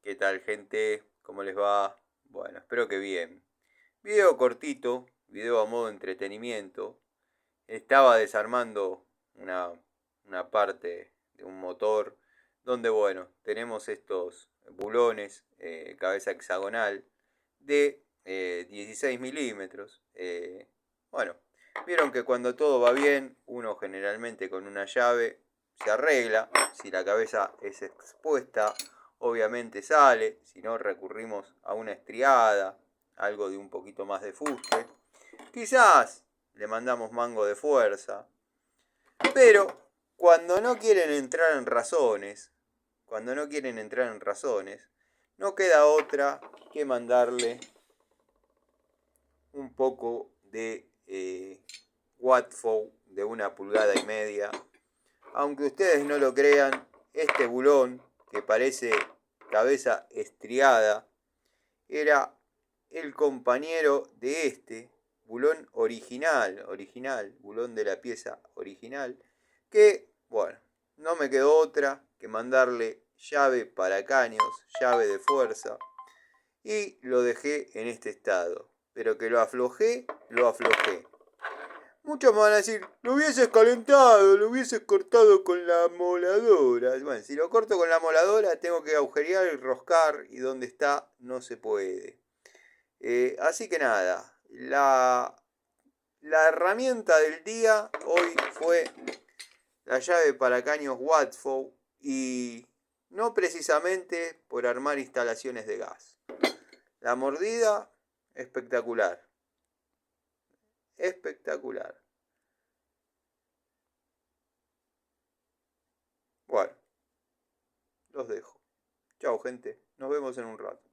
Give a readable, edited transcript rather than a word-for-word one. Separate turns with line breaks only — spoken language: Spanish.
¿Qué tal, gente? ¿Cómo les va? Bueno, espero que bien. Video cortito, video a modo de entretenimiento. Estaba desarmando una, una parte de un motor donde, bueno, tenemos estos bulones, cabeza hexagonal, de 16 milímetros. Bueno, vieron que cuando todo va bien, uno generalmente con una llave se arregla. Si la cabeza es expuesta, obviamente sale. Si no, recurrimos a una estriada, algo de un poquito más de fuste. Quizás le mandamos mango de fuerza. Pero cuando no quieren entrar en razones, no queda otra que mandarle un poco de Watfow de 1,5 pulgadas. Aunque ustedes no lo crean, este bulón, que parece cabeza estriada, era el compañero de este bulón original, bulón de la pieza original, que, bueno, no me quedó otra que mandarle llave para caños, llave de fuerza, y lo dejé en este estado. Pero que lo aflojé, lo aflojé. Muchos me van a decir, lo hubieses calentado, lo hubieses cortado con la moladora. Bueno, si lo corto con la moladora, tengo que agujerear y roscar, y donde está no se puede. Así que nada, la herramienta del día hoy fue la llave para caños Watfow, y no precisamente por armar instalaciones de gas. La mordida, espectacular. Espectacular. Bueno, los dejo. Chao, gente. Nos vemos en un rato.